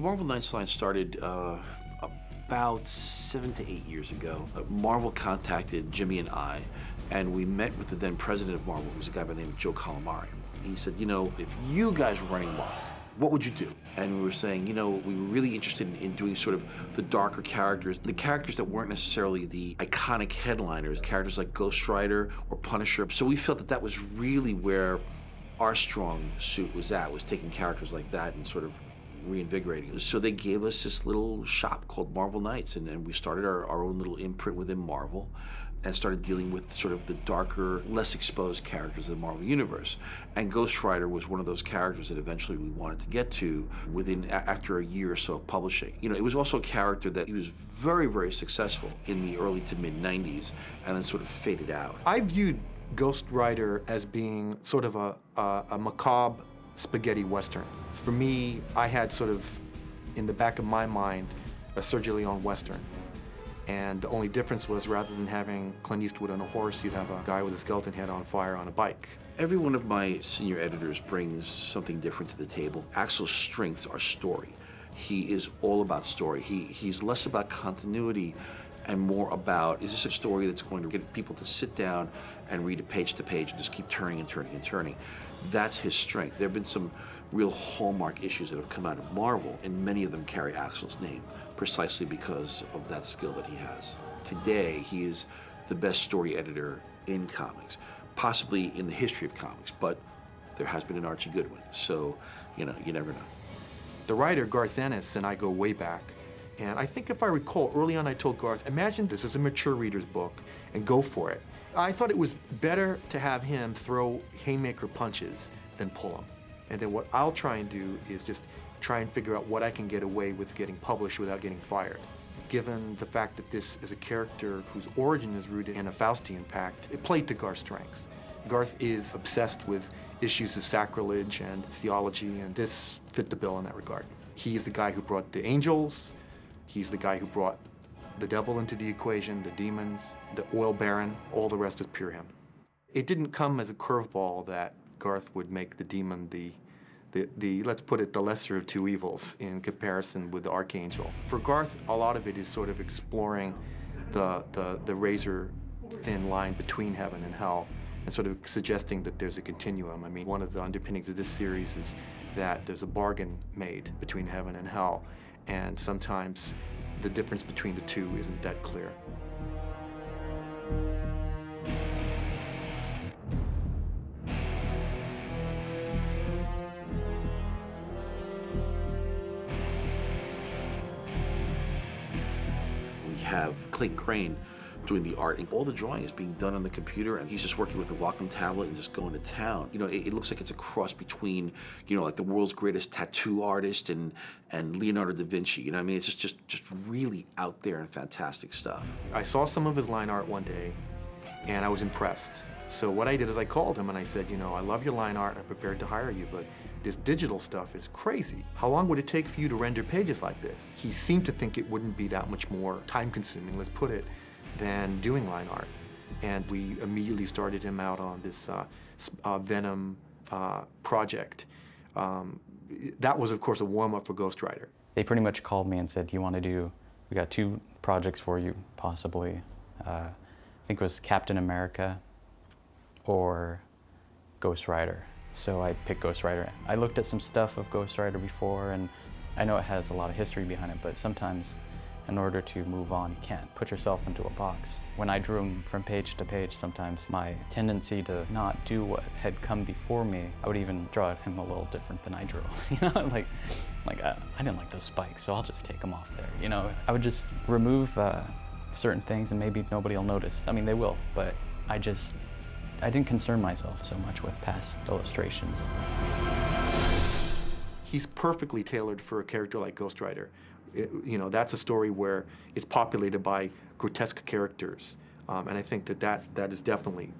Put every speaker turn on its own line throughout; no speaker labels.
Marvel Knights line started about 7 to 8 years ago. Marvel contacted Jimmy and I, and we met with the then president of Marvel, who was a guy by the name of Joe Calamari. He said, you know, if you guys were running Marvel, what would you do? And we were saying, you know, we were really interested in doing sort of the darker characters, the characters that weren't necessarily the iconic headliners, characters like Ghost Rider or Punisher. So we felt that that was really where our strong suit was taking characters like that and sort of reinvigorating. So they gave us this little shop called Marvel Knights, and we started our own little imprint within Marvel and started dealing with sort of the darker, less exposed characters of the Marvel Universe. And Ghost Rider was one of those characters that eventually we wanted to get to after a year or so of publishing. You know, it was also a character that he was very, very successful in the early to mid-90s and then sort of faded out.
I viewed Ghost Rider as being sort of a macabre spaghetti western. For me, I had sort of, in the back of my mind, a Sergio Leone western. And the only difference was, rather than having Clint Eastwood on a horse, you'd have a guy with a skeleton head on fire on a bike.
Every one of my senior editors brings something different to the table. Axel's strengths are story. He is all about story. He's less about continuity and more about, is this a story that's going to get people to sit down and read it page to page and just keep turning and turning and turning? That's his strength. There have been some real hallmark issues that have come out of Marvel, and many of them carry Axel's name, precisely because of that skill that he has. Today, he is the best story editor in comics, possibly in the history of comics, but there has been an Archie Goodwin, so, you know, you never know.
The writer, Garth Ennis, and I go way back, and I think if I recall, early on I told Garth, imagine this is a mature reader's book, and go for it. I thought it was better to have him throw haymaker punches than pull them. And then what I'll try and do is just try and figure out what I can get away with getting published without getting fired. Given the fact that this is a character whose origin is rooted in a Faustian pact, it played to Garth's strengths. Garth is obsessed with issues of sacrilege and theology, and this fit the bill in that regard. He's the guy who brought the angels, he's the guy who brought the devil into the equation, the demons, the oil baron, all the rest is pure him. It didn't come as a curveball that Garth would make the demon let's put it, the lesser of two evils in comparison with the archangel. For Garth, a lot of it is sort of exploring the razor-thin line between heaven and hell and sort of suggesting that there's a continuum. I mean, one of the underpinnings of this series is that there's a bargain made between heaven and hell, and sometimes the difference between the two isn't that clear.
We have Clayton Crane doing the art, and all the drawing is being done on the computer, and he's just working with a Wacom tablet and just going to town. You know, it looks like it's a cross between, you know, like the world's greatest tattoo artist and Leonardo da Vinci. You know what I mean? It's just really out there and fantastic stuff.
I saw some of his line art one day, and I was impressed. So what I did is I called him and I said, you know, I love your line art and I'm prepared to hire you, but this digital stuff is crazy. How long would it take for you to render pages like this? He seemed to think it wouldn't be that much more time-consuming, let's put it, than doing line art. And we immediately started him out on this Venom project. That was, of course, a warm-up for Ghost Rider.
They pretty much called me and said, "You want to do, we got 2 projects for you, possibly. I think it was Captain America or Ghost Rider." So I picked Ghost Rider. I looked at some stuff of Ghost Rider before, and I know it has a lot of history behind it, but sometimes in order to move on, you can't put yourself into a box. When I drew him from page to page, sometimes my tendency to not do what had come before me, I would even draw him a little different than I drew. You know, like I didn't like those spikes, so I'll just take them off there. You know, I would just remove certain things and maybe nobody will notice. I mean, they will, but I didn't concern myself so much with past illustrations.
He's perfectly tailored for a character like Ghost Rider. You know, that's a story where it's populated by grotesque characters, and I think that is definitely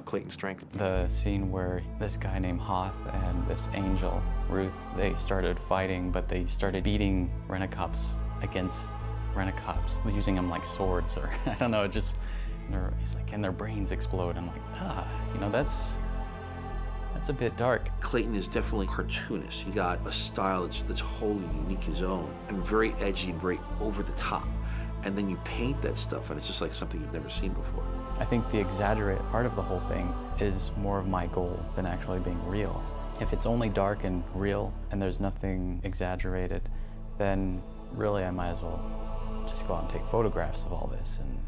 Clayton's strength.
The scene where this guy named Hoth and this angel, Ruth, they started fighting, but they started beating Rent-A-Cops against Rent-A-Cops, using them like swords, or I don't know, it just, he's like, and their brains explode. I'm like, you know, That's a bit dark.
Clayton is definitely cartoonist. He got a style that's wholly unique his own, and very edgy and very over the top. And then you paint that stuff, and it's just like something you've never seen before.
I think the exaggerated part of the whole thing is more of my goal than actually being real. If it's only dark and real, and there's nothing exaggerated, then really I might as well just go out and take photographs of all this and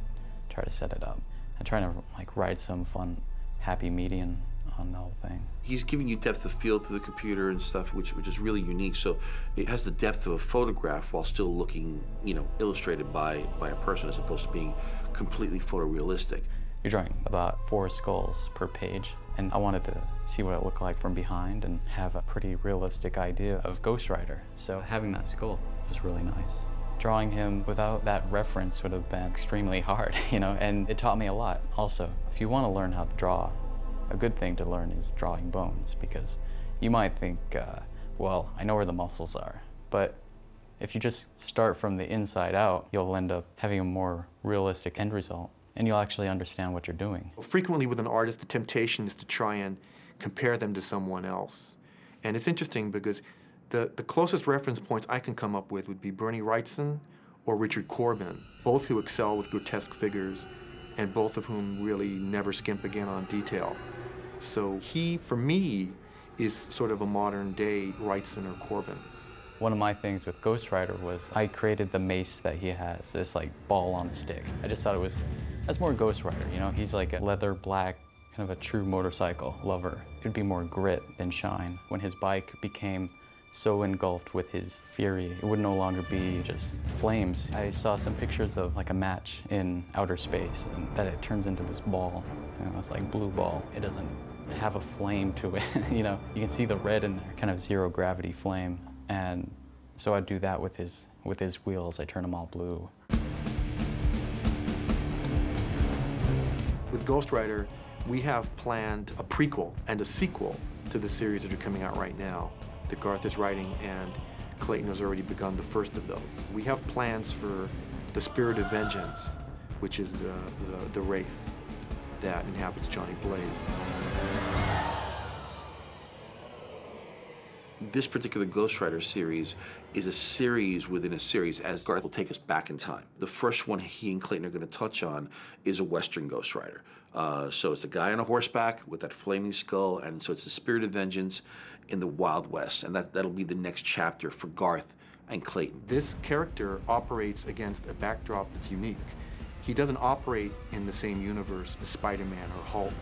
try to set it up. I'm trying to like ride some fun, happy median on the whole thing.
He's giving you depth of field through the computer and stuff, which is really unique. So it has the depth of a photograph while still looking, you know, illustrated by a person, as opposed to being completely photorealistic.
You're drawing about 4 skulls per page, and I wanted to see what it looked like from behind and have a pretty realistic idea of Ghost Rider. So having that skull was really nice. Drawing him without that reference would have been extremely hard, you know, and it taught me a lot also. If you want to learn how to draw, a good thing to learn is drawing bones, because you might think, well, I know where the muscles are, but if you just start from the inside out, you'll end up having a more realistic end result, and you'll actually understand what you're doing.
Frequently with an artist, the temptation is to try and compare them to someone else. And it's interesting because the closest reference points I can come up with would be Bernie Wrightson or Richard Corbin, both who excel with grotesque figures, and both of whom really never skimp again on detail. So he, for me, is sort of a modern-day Wrightson or Corbin.
One of my things with Ghost Rider was I created the mace that he has, this like ball on a stick. I just thought that's more Ghost Rider, you know? He's like a leather black, kind of a true motorcycle lover. It'd be more grit than shine. When his bike became so engulfed with his fury, it would no longer be just flames. I saw some pictures of like a match in outer space, and that it turns into this ball. You know, it's like blue ball. It doesn't have a flame to it, you know? You can see the red in there, kind of zero gravity flame. And so I'd do that with his wheels. I turn them all blue.
With Ghost Rider, we have planned a prequel and a sequel to the series that are coming out right now that Garth is writing, and Clayton has already begun the first of those. We have plans for the Spirit of Vengeance, which is the wraith that inhabits Johnny Blaze.
This particular Ghost Rider series is a series within a series, as Garth will take us back in time. The first one he and Clayton are going to touch on is a Western Ghost Rider. So it's a guy on a horseback with that flaming skull, and so it's the Spirit of Vengeance in the Wild West, and that'll be the next chapter for Garth and Clayton.
This character operates against a backdrop that's unique. He doesn't operate in the same universe as Spider-Man or Hulk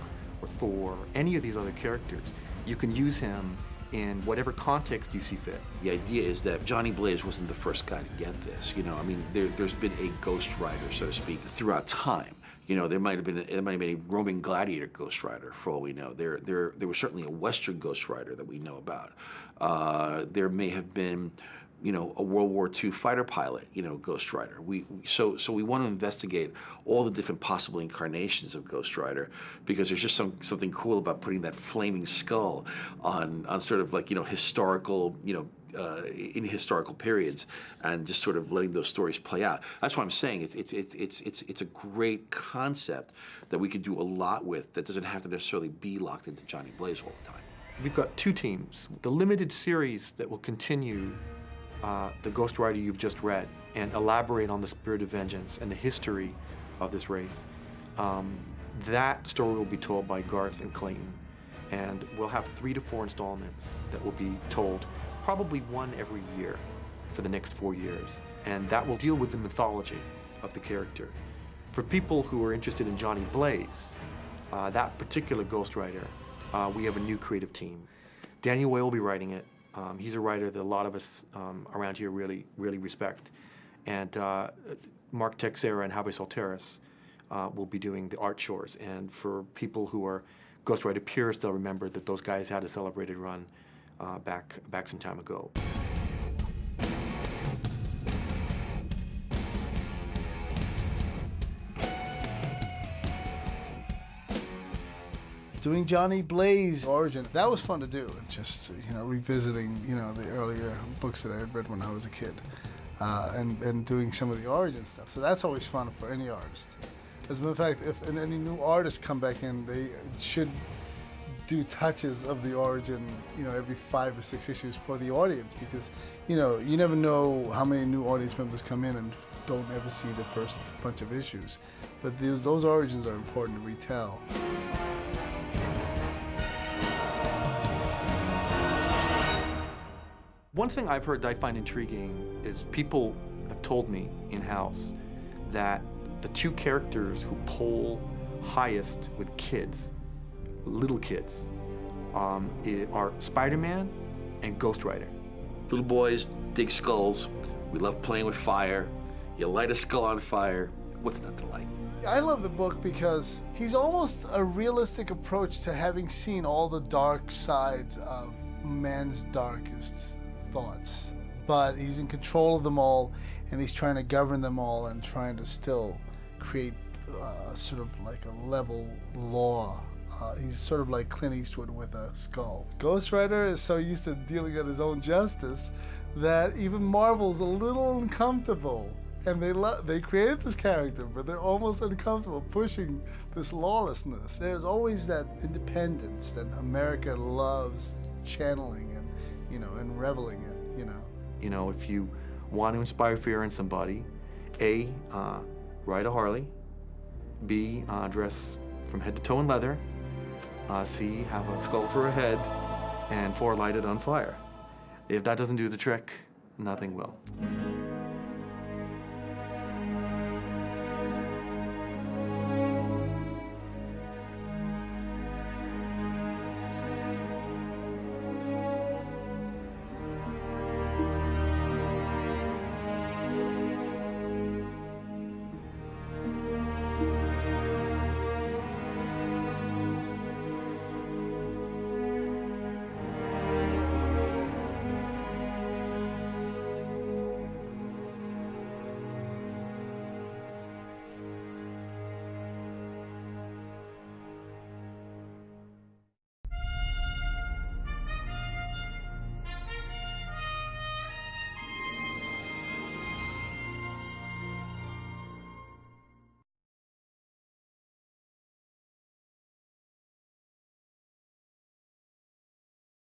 or Thor or any of these other characters. You can use him in whatever context you see fit.
The idea is that Johnny Blaze wasn't the first guy to get this. You know, I mean, there's been a Ghost Rider, so to speak, throughout time. You know, there might have been a Roman gladiator Ghost Rider, for all we know. There was certainly a Western Ghost Rider that we know about. There may have been, you know, a World War II fighter pilot, you know, Ghost Rider. So we want to investigate all the different possible incarnations of Ghost Rider, because there's just something cool about putting that flaming skull on sort of like, you know, historical, you know, in historical periods, and just sort of letting those stories play out. That's why I'm saying it's a great concept that we could do a lot with, that doesn't have to necessarily be locked into Johnny Blaze all the time.
We've got 2 teams. The limited series that will continue the Ghost Rider you've just read and elaborate on the Spirit of Vengeance and the history of this wraith. That story will be told by Garth and Clayton, and we'll have 3 to 4 installments that will be told, probably one every year for the next 4 years, and that will deal with the mythology of the character. For people who are interested in Johnny Blaze, that particular Ghost Rider, we have a new creative team. Daniel Way will be writing it. He's a writer that a lot of us around here really respect. And Mark Texera and Javier Solteras will be doing the art chores. And for people who are Ghost Rider purists, they'll remember that those guys had a celebrated run back some time ago.
Doing Johnny Blaze origin, that was fun to do. Just, you know, revisiting, you know, the earlier books that I had read when I was a kid, and doing some of the origin stuff. So that's always fun for any artist. As a matter of fact, if any new artists come back in, they should do touches of the origin, you know, every 5 or 6 issues for the audience, because, you know, you never know how many new audience members come in and don't ever see the first bunch of issues. But those origins are important to retell.
One thing I've heard that I find intriguing is people have told me in-house that the 2 characters who poll highest with kids, little kids, are Spider-Man and Ghost Rider.
Little boys dig skulls. We love playing with fire. You light a skull on fire. What's not to like?
I love the book because he's almost a realistic approach to having seen all the dark sides of man's darkest thoughts. But he's in control of them all, and he's trying to govern them all and trying to still create sort of like a level law. He's sort of like Clint Eastwood with a skull. Ghost Rider is so used to dealing at his own justice that even Marvel's a little uncomfortable. And they created this character, but they're almost uncomfortable pushing this lawlessness. There's always that independence that America loves channeling and, you know, and reveling in, you know.
You know, if you want to inspire fear in somebody, A, ride a Harley, B, dress from head to toe in leather, C, have a skull for a head, and 4, light it on fire. If that doesn't do the trick, nothing will.